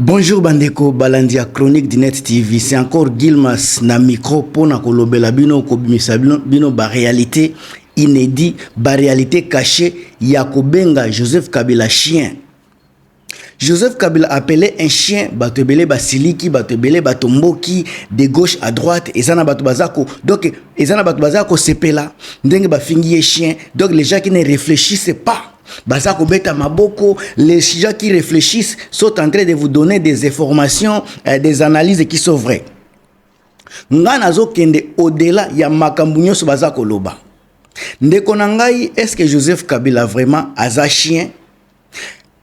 Bonjour Bandeko, Balandia Chronique du Net TV. C'est encore Gilmas na micro pour na kolobela bino kobimisa bino ba réalité inédit, ba réalité cachée ya kobenga Joseph Kabila chien. Joseph Kabila appelé un chien, batebele basiliki, batebele batomboki de gauche à droite, et ça na batubazako. Donc, et ça na batubazako sepela, ndenge bafingi chien. Donc les gens qui ne réfléchissent pas, bazako beta maboko, les gens qui réfléchissent sont en train de vous donner des informations, des analyses qui sont vraies. Nga nazo kende au-delà ya makambu nyoso bazako loba. Ndeko na ngai, est-ce que Joseph Kabila vraiment aza chien?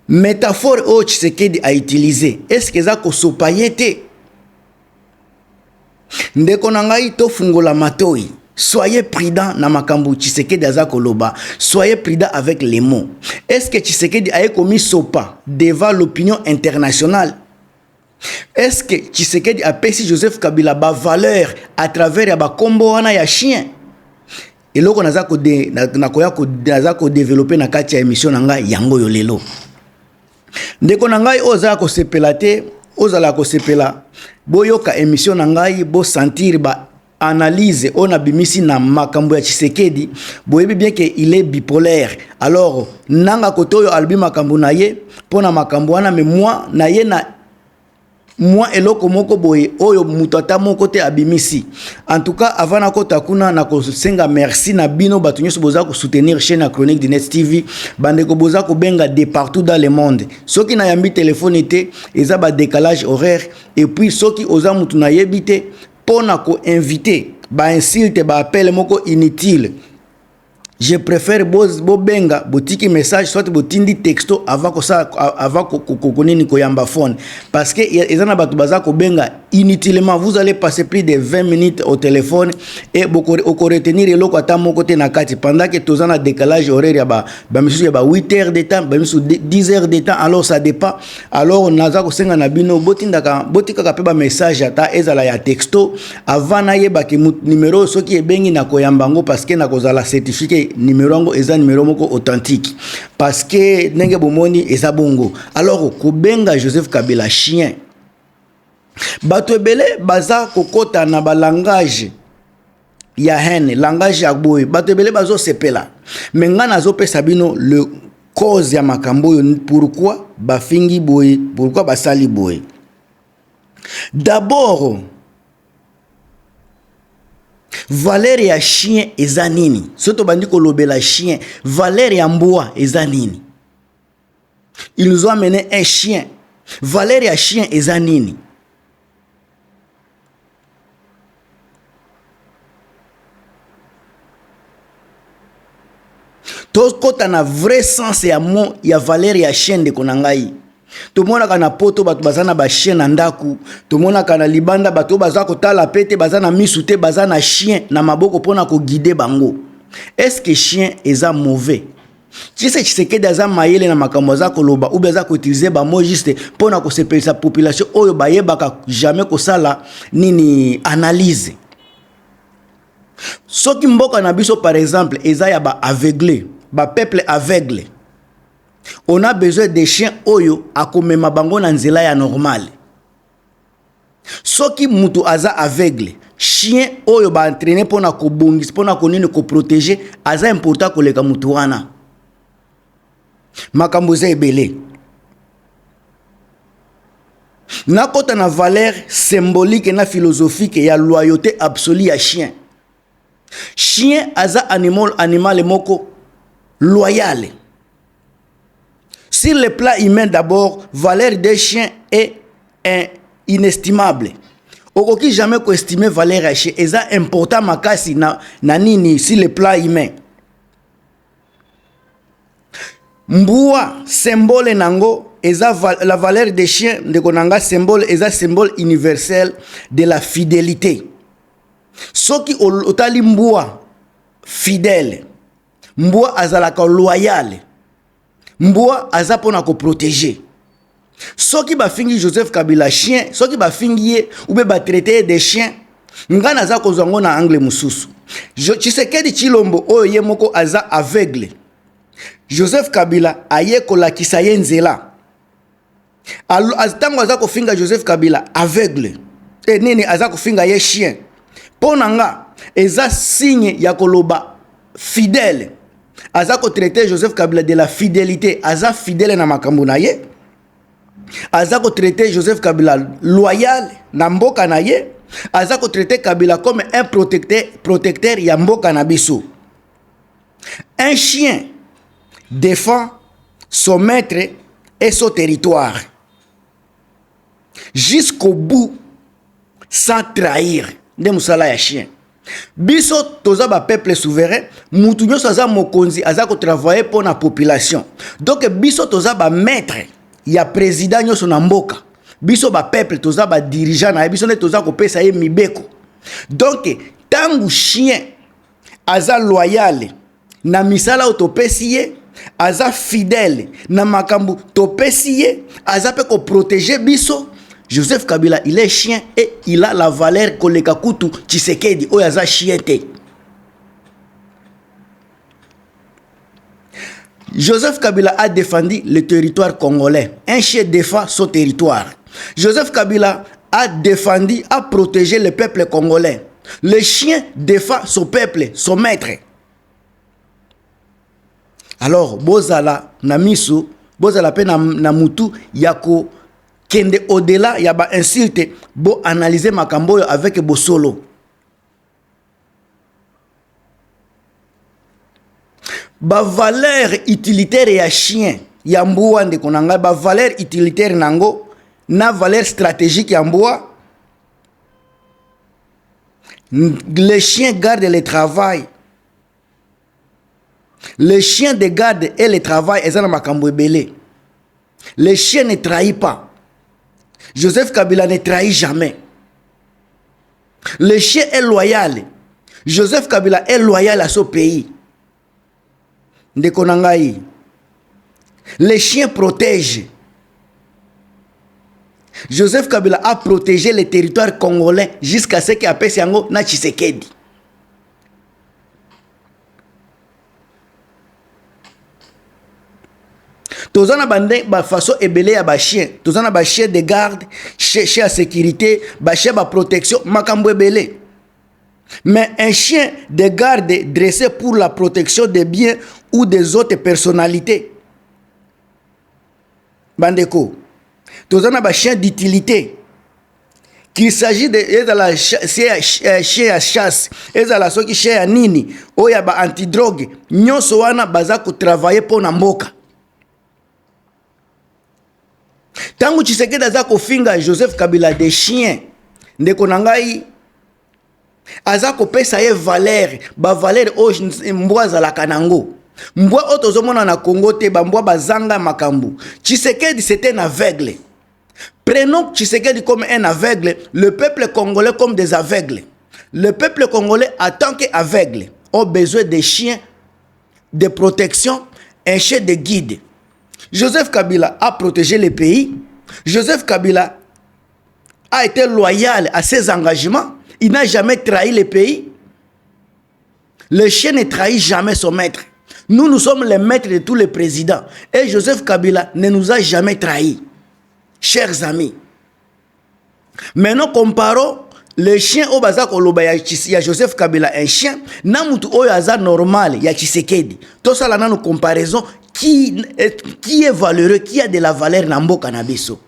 Métaphore au Tshisekedi a utilisé. Est-ce que ça kosopayete? Ndeko na ngai to fungola matoi. Soyez prudent na makambu Tshisekedi azako loba. Soyez prudent avec les mots. Est-ce que Tshisekedi a commis sopa devant l'opinion internationale? Est-ce que Tshisekedi a payé Joseph Kabila ba valeur à travers ya ba kombo wana ya chien? Et loko nazako développer na kati ya émission na ngai yango yo lelo. Ndeko na ngai oza ko sepela te, ozala ko sepela boyoka émission na ngai bo sentir ba analyse on abimisi na makambo ya Tshisekedi, boyebi bien que il est bipolaire. Alors nanga kotoyo albi makambo na ye pona makambo wana, mais moi na ye na moi eloko moko boye oyo mutata moko te abimisi. En tout cas avant na kota kuna na ko senga merci na bino batu nyoso boza ko soutenir chaîne na Chronique du Net TV, bande ko boza ko benga de partout dans le monde. Soki na yambi téléphone te eza ba décalage horaire, et puis soki oza mutu na yebite pona ko inviter ba insulte ba appel moko inutile. Je préfère bo benga botiki message soit botindi texto avant que ça avant ko yamba phone, parce que ezana batu baza ko benga inutilement. Vous allez passer plus de 20 minutes au téléphone et boko retenir eloko ata moko te na kati, pendant que tozana décalage horaire ya ba misu ya ba 8 heures de temps, ba misu 10 heures de temps. Alors ça dépend. Alors naza ko senga na bino botika ka pe ba message ata ezala ya texto avant na yeba ke numéro soki ebengi na ko yambango, parce que na ko zala certifié numéro eza numéro moko authentique, parce que nenge bomoni eza bongo. Alors ko benga Joseph Kabila chien, bato ebele baza kokota na ba langage ya haine, langage ya boy, bato ebele bazo sepela. Mais nga nazo pesa bino le cause ya makambo yo, pourquoi bafingi boy, pourquoi basali boy. D'abord, valeur ya chien eza nini? Soto bandi ko lobela chien, valeur ya mbwa eza nini? Ils nous ont amené un chien. Valeur ya chien eza nini? To kota na vrai sens ya mo ya valeur ya chien de konangai. Tomona kana poto batu bazana ba chien na ndaku, tomona kana libanda batu baza kotala pete bazana misu te, bazana chien na maboko pona ko guider bango. Est-ce que chien eza mauvais? Tshisekedi aza mayele na makambo za koloba ou beza ko utiliser ba mot juste pona ko sepelisa population oyo bayebaka jamais ko sala nini analyse. Soki mboka na biso par exemple eza ya ba aveuglé, ba peuple aveugle, on a besoin de chiens oyo akomema bango na nzela ya normal. Soki mutu aza aveugle, chien oyo ba entraîner pona ko bongis, pona ko nini ko protéger, aza important koleka mutu wana. Makambo za ebele. Na kota na valeur symbolique na philosophique ya loyauté absolue ya chien. Chien aza animal moko loyal. Sur le plan humain d'abord, valeur des chiens est inestimable. Okoki jamais ko estimer valeur ya chien, eza important makasi na nini sur le plan humain. Mbua symbole nango eza la valeur des chiens de konanga symbole eza symbole universel de la fidélité. Soki otali mbua fidèle, mbua azalaka loyal, mbua aza pona ko protéger. Soki ba fingi Joseph Kabila chien, soki ba fingi ye ou ba traiter des chiens, ngana aza ko zango na angle mususu. Tshisekedi Chilombo oyo ye moko aza aveugle. Joseph Kabila aye kolakisa ye nzela. Tango azako finga Joseph Kabila aveugle. Et nini azako finga ye chien. Ponanga eza signe ya koloba fidèle. Azako traiter Joseph Kabila de la fidélité. Aza fidèle na makambo na ye. Azako traiter Joseph Kabila loyal na mboka na ye. Azako traiter Kabila comme un protecteur ya mboka na biso. Un chien défend son maître et son territoire jusqu'au bout sans trahir. Nde musala ya chien. Biso toza ba peuple souverain, mutu nyoso aza mokonzi aza ko travailler pour la population. Donc biso toza ba maître ya président nyoso na mboka. Biso ba peuple toza ba dirigeant na biso ne toza ko pesa ye mibeko. Donc tangu chien aza loyal na misala utopesi ye, aza fidèle na makambu topesi ye, aza pe ko protéger biso. Joseph Kabila, il est chien et il a la valeur koleka kutu Tshisekedi oyaza chien te. Joseph Kabila a défendu le territoire congolais. Un chien défend son territoire. Joseph Kabila a défendu, a protégé le peuple congolais. Le chien défend son peuple, son maître. Alors, bozala na miso, bozala pe na mutu yako kende au-delà ya ba insulte, bo analyser makambo avec bo solo. Ba valeur utilitaire ya chien ya mbuwa nde konanga, ba valeur utilitaire nango na valeur stratégique ya mbuwa. Les chiens gardent le travail. Les chiens de garde et le travail ezana makambo ebele. Le chien ne trahit pas. Joseph Kabila ne trahit jamais. Le chien est loyal. Joseph Kabila est loyal à son pays. Ndekonangai. Les chiens protègent. Joseph Kabila a protégé le territoire congolais jusqu'à ce qu'il appelle Yango na Tshisekedi. Tozana bande ba façon ebele ya ba chien, tozana ba chien de garde, chien à sécurité, ba chien ba protection, makambo ebele. Mais un chien de garde dressé pour la protection des biens ou des autres personnalités. Bandeko. Tozana ba chien d'utilité. Qu'il s'agit de chien à chasse, ezala soki chien à nini, oya ba antidrogue, nyonso wana baza ko travailler pour na mboka. Tangu Tshisekedi aza kofinga Joseph Kabila des chiens, ndeko nangai aza kopesa ye valeur, ba valeur o mbwa za la kanango. Mbwa otozomona na Congo te ba mbwa bazanga makambu. Tshisekedi c'était un aveugle. Prenons Tshisekedi comme un aveugle, le peuple congolais comme des aveugles. Le peuple congolais en tant qu'aveugle a besoin de chiens de protection, un chien de guide. Joseph Kabila a protégé le pays. Joseph Kabila a été loyal à ses engagements. Il n'a jamais trahi le pays. Le chien ne trahit jamais son maître. Nous sommes les maîtres de tous les présidents. Et Joseph Kabila ne nous a jamais trahis. Chers amis. Maintenant, comparons le chien au bazar koloba ya Joseph Kabila, un chien. Namutu oyo aza normal ya Tshisekedi. Tout ça là, nous comparaison. Qui est valeureux, qui a de la valeur dans mboka na biso.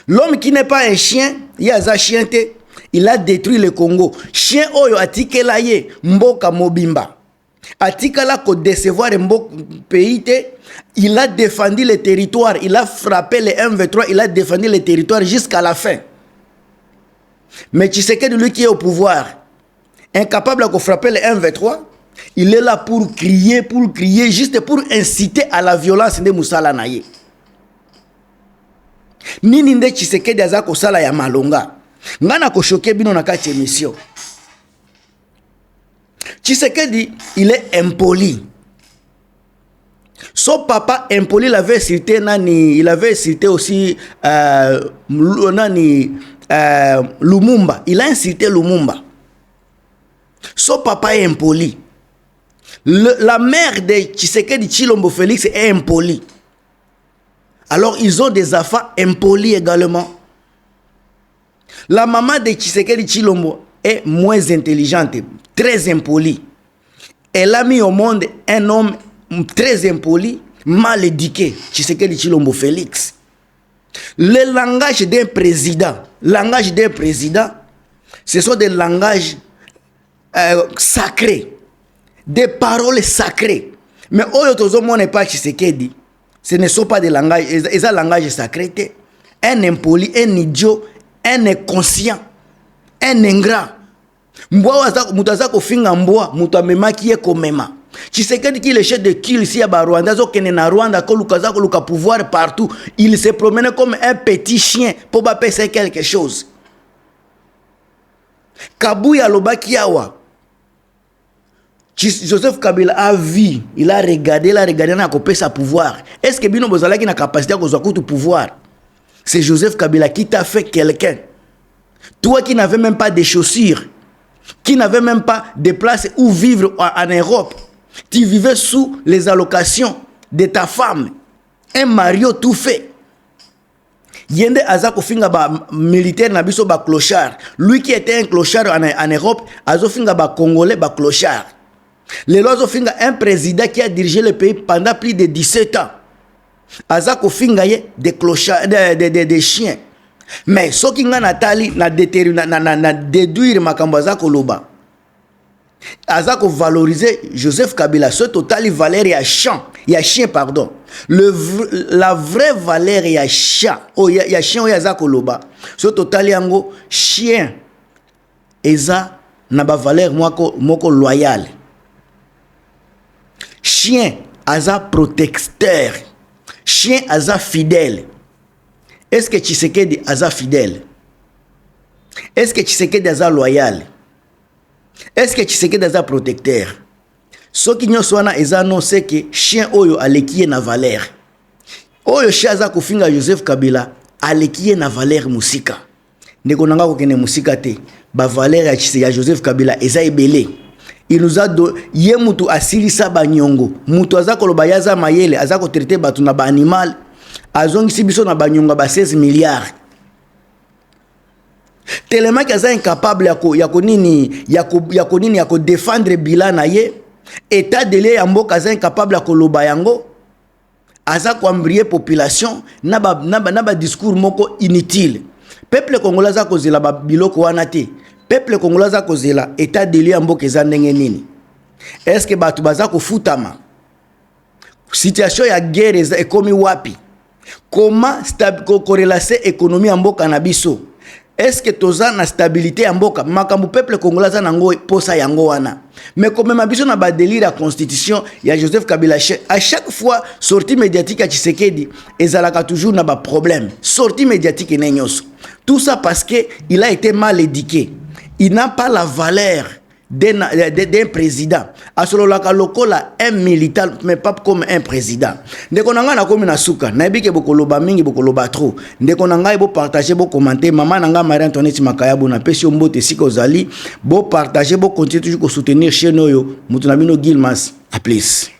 L'homme qui n'est pas un chien, il a chien te, il a détruit le Congo. Chien oyo atikela ye mboka mobimba. Atikala ko décevoir mboka pays te, il a défendu le territoire, il a frappé les M23, il a défendu le territoire jusqu'à la fin. Mais Tshisekedi lui qui est au pouvoir, incapable de frapper les M23, il est là pour crier, juste pour inciter à la violence de Moussala Naye. Nini nde Tshisekedi aza kosala ya malonga. Ngana ko choquer bino na kati émission. Tshisekedi, il est impoli. Son papa impoli l'avait cité nani, il avait cité aussi Lumumba. Il a incité Lumumba. Son papa est impoli. La mère de Tshisekedi Tshilombo Félix est impolie. Alors ils ont des enfants impolis également. La maman de Tshisekedi Tshilombo est moins intelligente, très impolie. Elle a mis au monde un homme très impoli, mal éduqué, Tshisekedi Tshilombo Félix. Le langage d'un président, ce sont des langages sacrés, des paroles sacrées. Mais Oyo n'est pas Tshisekedi. Ce ne sont pas des langages, ils ont langage sacré. Un impoli, un idiot, un inconscient, un ingrat. Mutaza kofinga mbwa, mutamema kiye komema. Tshisekedi qui est le chef de kill ici à Rwanda, na Rwanda, luka pouvoir partout. Il se promène comme un petit chien pour passer quelque chose. Kabuya Lobakiawa. Joseph Kabila a vu, il a regardé, n'a coupé sa pouvoir. Est-ce que Bino Bozalaki n'a capacité à causer tout pouvoir? C'est Joseph Kabila qui t'a fait quelqu'un. Toi qui n'avais même pas de chaussures, qui n'avait même pas de place où vivre en Europe, tu vivais sous les allocations de ta femme, un Mario tout fait. Yende Azako finga ba militaire na biso ba clochard. Lui qui était un clochard en Europe, Azo finga ba Congolais ba clochard. Le Lozo finga un président qui a dirigé le pays pendant plus de 17 ans. Azako finga ye des clochards, des chiens. Mais ce qui nga natali na déduire makambo Azako loba. Azako valoriser Joseph Kabila, ce total valeur ya chien pardon. La vraie valeur ya chien, ya chien o Azako loba. Ce total yango chien eza na ba valeur moko loyal. Chien aza protecteur. Chien aza fidèle. Est-ce que Tshisekedi aza fidèle? Est-ce que Tshisekedi aza loyal? Est-ce que Tshisekedi aza protecteur? Ce qui nous soit non, c'est que chien oyo alekiye na valeur. Oyo chien aza kofinga Joseph Kabila alekiye na valeur musika. Ndeko nanga kokene musika te. Ba valeur ya Joseph Kabila eza ebele. Il nous a donné yemutu asilisa banyongo. Mutu aza koloba yaza mayele aza ko traiter batu na ba animal. Azongisi biso na banyonga ba 16 milliards. Tellement qu'ils sont incapables de défendre bilan na ye. État de l'État yamboka sont incapables de koloba yango. Aza ko embrier population na ba discours moko inutile. Peuple congolais za kozela ba biloko wana te. Peuple congolais za kozela état de l'État yamboka eza ndenge nini? Est-ce que batu baza ko futama? Situation ya guerre ekomi wapi? Comment corrélater économie yamboka na biso? Est-ce que toza na stabilité ya mboka makambu peuple congolais za nango posa yango wana? Mais comme même biso na ba délire la constitution ya Joseph Kabila à chaque fois sortie médiatique à Tshisekedi ezalaka toujours na ba problème sortie médiatique na nyonso. Tout ça parce que il a été mal éduqué. Il n'a pas la valeur d'un président. Asololaka lokola un militant mais pas comme un président. Ndeko nanga na komi na suka, na ebike bokoloba mingi bokoloba trop. Ndeko nanga bo partager bo commenter, maman nanga Marie Antoinette Makayabo na pesi mbote sika ozali, bo partager bo continuer toujours ko soutenir chaîne oyo, mutu na bino Gilmas. A plus.